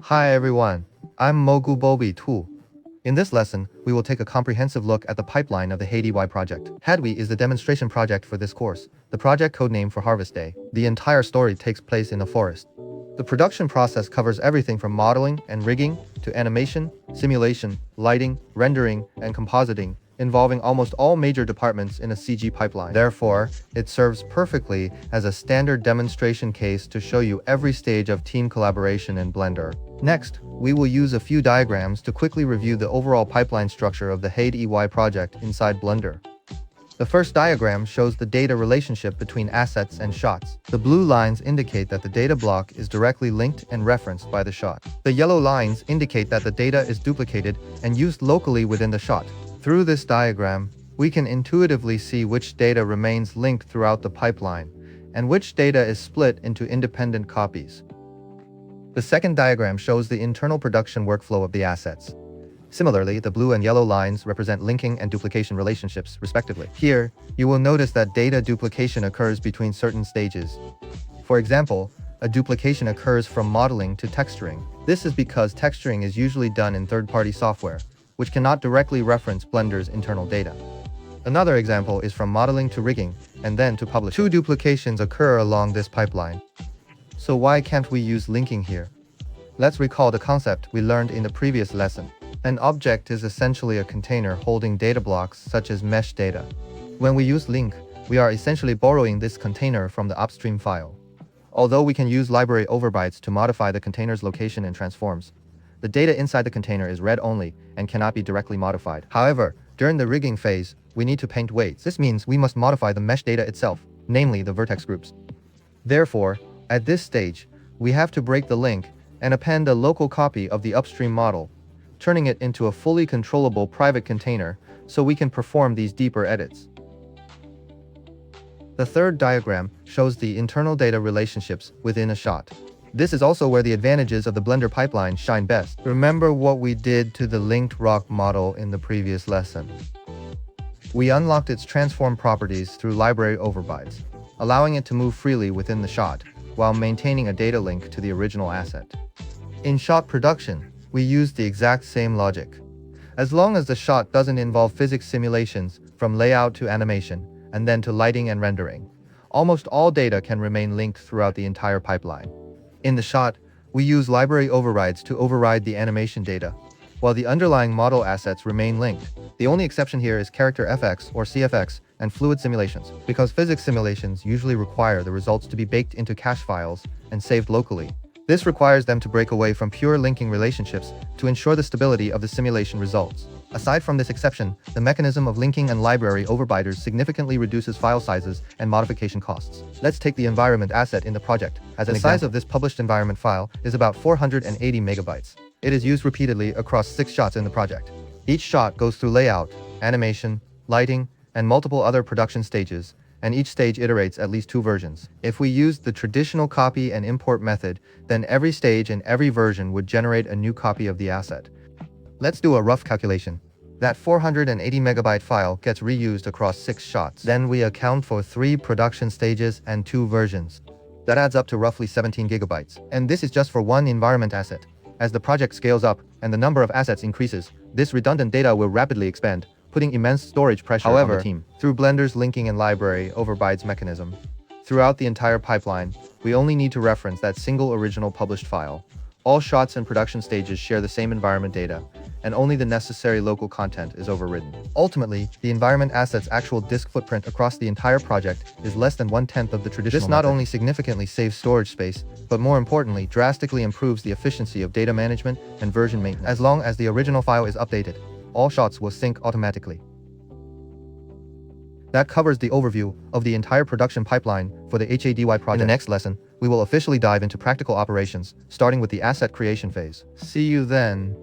Hi everyone, I'm Mogu Bobi 2. In this lesson, we will take a comprehensive look at the pipeline of the HADY project. HADY is the demonstration project for this course, the project codename for Harvest Day. The entire story takes place in a forest. The production process covers everything from modeling and rigging to animation, simulation, lighting, rendering, and compositing, involving almost all major departments in a CG pipeline. Therefore, it serves perfectly as a standard demonstration case to show you every stage of team collaboration in Blender. Next, we will use a few diagrams to quickly review the overall pipeline structure of the HADY project inside Blender. The first diagram shows the data relationship between assets and shots. The blue lines indicate that the data block is directly linked and referenced by the shot. The yellow lines indicate that the data is duplicated and used locally within the shot. Through this diagram, we can intuitively see which data remains linked throughout the pipeline, and which data is split into independent copies. The second diagram shows the internal production workflow of the assets. Similarly, the blue and yellow lines represent linking and duplication relationships, respectively. Here, you will notice that data duplication occurs between certain stages. For example, a duplication occurs from modeling to texturing. This is because texturing is usually done in third-party software, which cannot directly reference Blender's internal data. Another example is from modeling to rigging, and then to publishing. Two duplications occur along this pipeline. So why can't we use linking here? Let's recall the concept we learned in the previous lesson. An object is essentially a container holding data blocks such as mesh data. When we use link, we are essentially borrowing this container from the upstream file. Although we can use library overrides to modify the container's location and transforms, the data inside the container is read-only and cannot be directly modified. However, during the rigging phase, we need to paint weights. This means we must modify the mesh data itself, namely the vertex groups. Therefore, at this stage, we have to break the link and append a local copy of the upstream model, turning it into a fully controllable private container so we can perform these deeper edits. The third diagram shows the internal data relationships within a shot. This is also where the advantages of the Blender pipeline shine best. Remember what we did to the linked rock model in the previous lesson. We unlocked its transform properties through library overrides, allowing it to move freely within the shot, while maintaining a data link to the original asset. In shot production, we use the exact same logic. As long as the shot doesn't involve physics simulations from layout to animation, and then to lighting and rendering, almost all data can remain linked throughout the entire pipeline. In the shot, we use library overrides to override the animation data, while the underlying model assets remain linked. The only exception here is character FX or CFX and fluid simulations, because physics simulations usually require the results to be baked into cache files and saved locally. This requires them to break away from pure linking relationships to ensure the stability of the simulation results. Aside from this exception, the mechanism of linking and library overriders significantly reduces file sizes and modification costs. Let's take the environment asset in the project as an example. The size of this published environment file is about 480 megabytes. It is used repeatedly across 6 shots in the project. Each shot goes through layout, animation, lighting, and multiple other production stages, and each stage iterates at least 2 versions. If we used the traditional copy and import method, then every stage and every version would generate a new copy of the asset. Let's do a rough calculation. That 480 megabyte file gets reused across 6 shots. Then we account for 3 production stages and 2 versions. That adds up to roughly 17 gigabytes. And this is just for one environment asset. As the project scales up and the number of assets increases, this redundant data will rapidly expand, putting immense storage pressure on the team. Through Blender's linking and library overrides mechanism, throughout the entire pipeline, we only need to reference that single original published file. All shots and production stages share the same environment data, and only the necessary local content is overridden. Ultimately, the environment asset's actual disk footprint across the entire project is less than 1/10 of the traditional method. This not only significantly saves storage space, but more importantly, drastically improves the efficiency of data management and version maintenance. As long as the original file is updated, all shots will sync automatically. That covers the overview of the entire production pipeline for the HADY project. In the next lesson, we will officially dive into practical operations, starting with the asset creation phase. See you then.